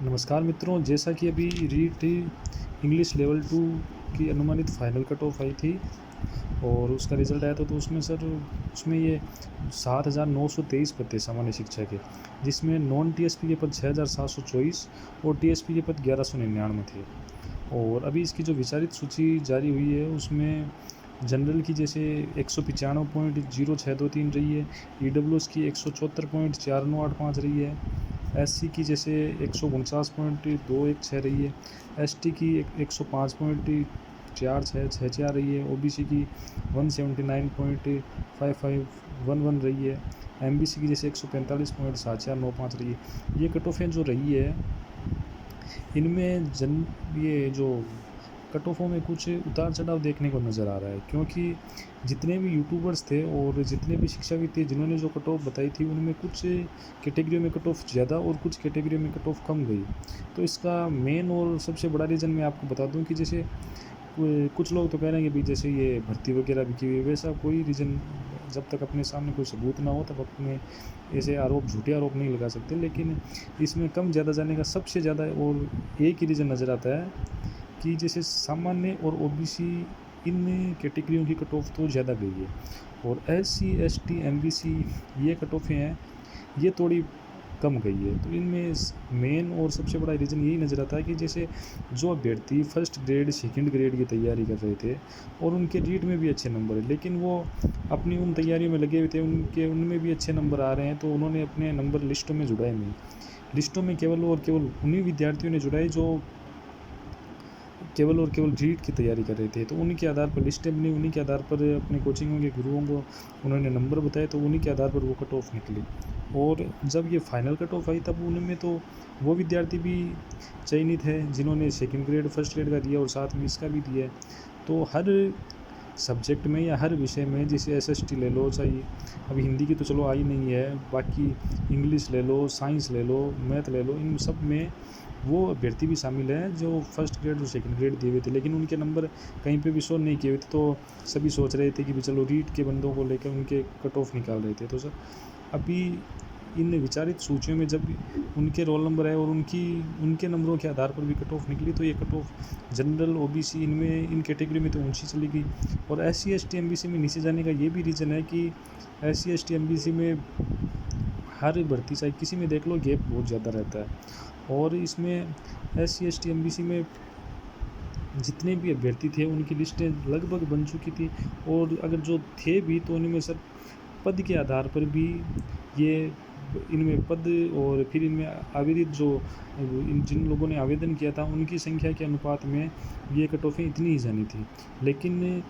नमस्कार मित्रों, जैसा कि अभी रीट इंग्लिश लेवल 2 की अनुमानित फाइनल कट ऑफ आई थी और उसका रिज़ल्ट आया था। तो उसमें सर उसमें ये 7,923 पद थे सामान्य शिक्षा के, जिसमें नॉन टीएसपी के पद 6,724 और टीएसपी के पद 1,199 थे। और अभी इसकी जो विचारित सूची जारी हुई है उसमें जनरल की जैसे 195.0623 रही है, ईडब्ल्यूएस की 174.4985 रही है, एससी की जैसे 149.216 रही है, एसटी की 105.4664 रही है, ओबीसी की 179.5511 रही है, एमबीसी की जैसे 145.7495 रही है। ये कट ऑफें जो रही है इनमें ये जो कट ऑफों में कुछ उतार चढ़ाव देखने को नज़र आ रहा है, क्योंकि जितने भी यूट्यूबर्स थे और जितने भी शिक्षाविद थे जिन्होंने जो कट ऑफ बताई थी उनमें कुछ कैटेगरियों में कट ऑफ ज़्यादा और कुछ कैटेगरियों में कट ऑफ कम गई। तो इसका मेन और सबसे बड़ा रीज़न मैं आपको बता दूं कि जैसे कुछ लोग तो कह रहे हैं कि भाई जैसे ये भर्ती वगैरह भी की हुई है, वैसा कोई रीज़न जब तक अपने सामने कोई सबूत ना हो तब अपने ऐसे आरोप झूठे आरोप नहीं लगा सकते। लेकिन इसमें कम ज़्यादा जाने का सबसे ज़्यादा और एक ही रीज़न नज़र आता है कि जैसे सामान्य और ओबीसी इन कैटेगरियों की कट ऑफ तो ज़्यादा गई है, और एससी एसटी एमबीसी ये कट ऑफें हैं ये थोड़ी कम गई है। तो इनमें मेन और सबसे बड़ा रीज़न यही नज़र आता है कि जैसे जो अभ्यर्थी फर्स्ट ग्रेड सेकंड ग्रेड की तैयारी कर रहे थे और उनके रीट में भी अच्छे नंबर है, लेकिन वो अपनी उन तैयारियों में लगे हुए थे, उनमें भी अच्छे नंबर आ रहे हैं, तो उन्होंने अपने नंबर लिस्टों में जुड़ाए नहीं। लिस्टों में केवल और केवल उन्हीं विद्यार्थियों ने जुड़ाए जो केवल और केवल रीट की तैयारी कर रहे थे। तो उन्हीं के आधार पर लिस्टें बनी, उन्हीं के आधार पर अपने कोचिंगों के गुरुओं को उन्होंने नंबर बताए, तो उन्हीं के आधार पर वो कट ऑफ निकली। और जब ये फाइनल कट ऑफ आई तब उनमें तो वो विद्यार्थी भी चयनित है जिन्होंने सेकंड ग्रेड फर्स्ट ग्रेड का दिया और साथ में इसका भी दिया है। तो हर सब्जेक्ट में या हर विषय में, जैसे एसएसटी ले लो, चाहे अभी हिंदी की तो चलो आई नहीं है, बाकी इंग्लिश ले लो, साइंस ले लो, मैथ ले लो, इन सब में वो अभ्यर्थी भी शामिल हैं जो फर्स्ट ग्रेड और सेकंड ग्रेड दिए हुए थे, लेकिन उनके नंबर कहीं पे भी शो नहीं किए हुए थे। तो सभी सोच रहे थे कि चलो रीट के बंदों को लेकर उनके कट ऑफ निकाल रहे थे। तो सर अभी इन विचारित सूचियों में जब उनके रोल नंबर है और उनके नंबरों के आधार पर भी कट ऑफ निकली, तो ये कट ऑफ जनरल ओबीसी इनमें इन कैटेगरी में तो ऊंची चली गई। और एससी एसटी एमबीसी में नीचे जाने का ये भी रीज़न है कि एससी एसटी एमबीसी में हर भर्ती चाहे किसी में देख लो गैप बहुत ज़्यादा रहता है। और इसमें एससी एसटी एमबीसी में जितने भी अभ्यर्थी थे उनकी लिस्टें लगभग बन चुकी थी, और अगर जो थे भी तो उनमें सर पद के आधार पर भी ये इनमें पद और फिर इनमें आवेदित जो जिन लोगों ने आवेदन किया था उनकी संख्या के अनुपात में ये कट ऑफें इतनी ही जानी थी। लेकिन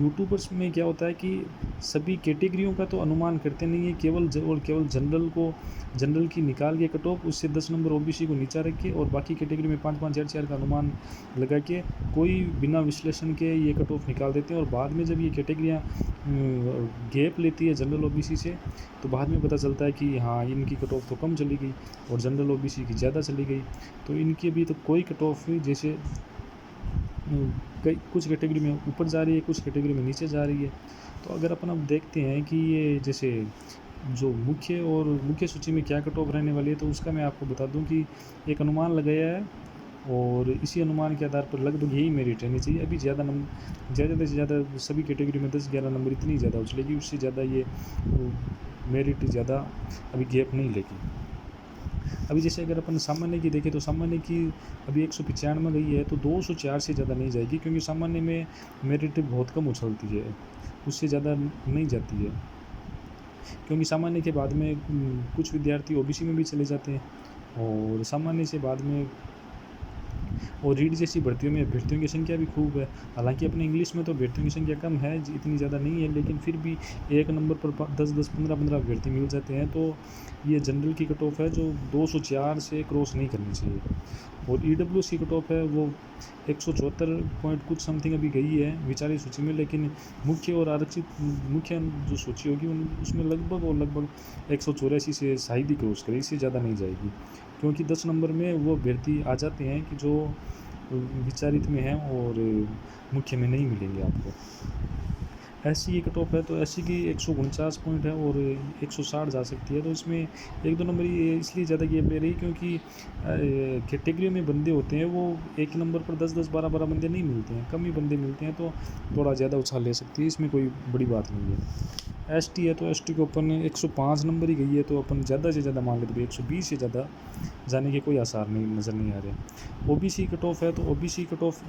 यूट्यूबर्स में क्या होता है कि सभी कैटेगरियों का तो अनुमान करते नहीं है, केवल जनरल की निकाल के कट ऑफ, उससे 10 नंबर ओबीसी को नीचा रख के और बाकी कैटेगरी में 5-5 4-4 का अनुमान लगा के कोई बिना विश्लेषण के ये कट ऑफ निकाल देते हैं। और बाद में जब ये कैटेगरियाँ गैप लेती है जनरल ओबीसी से, तो बाद में पता चलता है कि हाँ इनकी कट ऑफ तो कम चली गई और जनरल ओबीसी की ज़्यादा चली गई। तो इनकी अभी तो कोई कट ऑफ जैसे कई कुछ कैटेगरी में ऊपर जा रही है, कुछ कैटेगरी में नीचे जा रही है। तो अगर अपन अब देखते हैं कि ये जैसे जो मुख्य सूची में क्या कट ऑफ रहने वाली है, तो उसका मैं आपको बता दूं कि एक अनुमान लगाया है और इसी अनुमान के आधार पर लगभग यही मेरिट रहनी चाहिए। अभी ज़्यादा से ज़्यादा सभी कैटेगरी में 10-11 नंबर इतनी ज़्यादा उछलेगी, उससे ज़्यादा ये मेरिट ज़्यादा अभी गैप नहीं लेगी। अभी जैसे अगर अपन सामान्य की देखें तो सामान्य की अभी 195 गई है, तो 204 से ज़्यादा नहीं जाएगी, क्योंकि सामान्य में मेरिट बहुत कम उछलती है, उससे ज़्यादा नहीं जाती है। क्योंकि सामान्य के बाद में कुछ विद्यार्थी ओबीसी में भी चले जाते हैं और सामान्य से बाद में और रीट जैसी भर्तियों में अभ्यर्थियों की संख्या भी खूब है। हालांकि अपने इंग्लिश में तो अभ्यर्थियों की संख्या कम है, इतनी ज़्यादा नहीं है, लेकिन फिर भी एक नंबर पर 10-10 15-15 अभ्यर्थी मिल जाते हैं। तो ये जनरल की कट ऑफ है जो 204 से क्रॉस नहीं करनी चाहिए। और ईडब्ल्यूएस की कट ऑफ है वो 174 पॉइंट कुछ समथिंग अभी गई है विचारित सूची में, लेकिन मुख्य और आरक्षित मुख्य जो सूची होगी उसमें लगभग 184 से शायद ही क्रॉस करे, इससे ज़्यादा नहीं जाएगी, क्योंकि 10 नंबर में वो अभ्यर्थी आ जाते हैं कि जो विचारित में हैं और मुख्य में नहीं मिलेंगे आपको। एससी की कट ऑफ है तो एससी की 149 पॉइंट है और 160 जा सकती है। तो इसमें एक दो नंबर ये इसलिए ज़्यादा गैप ले रही क्योंकि कैटेगरी में बंदे होते हैं वो एक नंबर पर 10-10 12-12 बंदे नहीं मिलते हैं, कम ही बंदे मिलते हैं, तो थोड़ा ज़्यादा उछाल ले सकती है, इसमें कोई बड़ी बात नहीं है। एसटी है तो एसटी को अपन 105 नंबर ही गई है, तो अपन ज़्यादा से ज़्यादा मान लेते भाई 120 से ज़्यादा जाने के कोई आसार नहीं नज़र नहीं आ रहे। ओबीसी कट ऑफ है तो ओबीसी कट ऑफ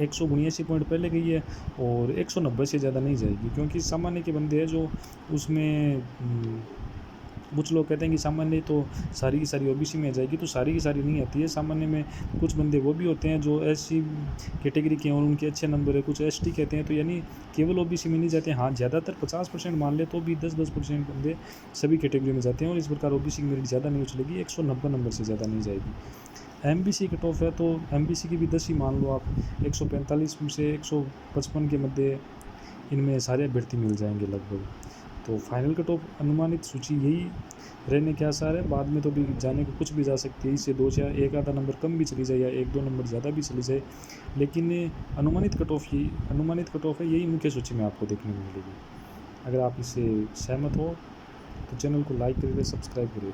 179 पॉइंट पहले गई है और 190 से ज़्यादा नहीं जाएगी, क्योंकि सामान्य के बंदे हैं जो उसमें कुछ लोग कहते हैं कि सामान्य तो सारी की सारी ओबीसी में आ जाएगी, तो सारी की सारी नहीं आती है। सामान्य में कुछ बंदे वो भी होते हैं जो एससी कैटेगरी के हैं और उनके अच्छे नंबर है, कुछ एसटी कहते हैं, तो यानी केवल ओबीसी में नहीं जाते हैं। हाँ, ज़्यादातर 50% मान ले तो भी 10% बंदे सभी कैटेगरी में जाते हैं और इस प्रकार ओबीसी की मेरिट ज़्यादा नहीं उछलेगी, 190 नंबर से ज़्यादा नहीं जाएगी। एमबीसी कट ऑफ है तो एमबीसी की भी 10 ही मान लो आप, 145 से 155 के मध्य इनमें सारे अभ्यर्थी मिल जाएंगे लगभग। तो फाइनल कट ऑफ अनुमानित सूची यही रहने के आसार है, बाद में तो भी जाने को कुछ भी जा सकती है, इससे 2 या एक आधा नंबर कम भी चली जाए या 1-2 नंबर ज़्यादा भी चली जाए, लेकिन अनुमानित कट ऑफ है, यही मुख्य सूची में आपको देखने को मिलेगी। अगर आप इससे सहमत हो तो चैनल को लाइक करिए, सब्सक्राइब करिए।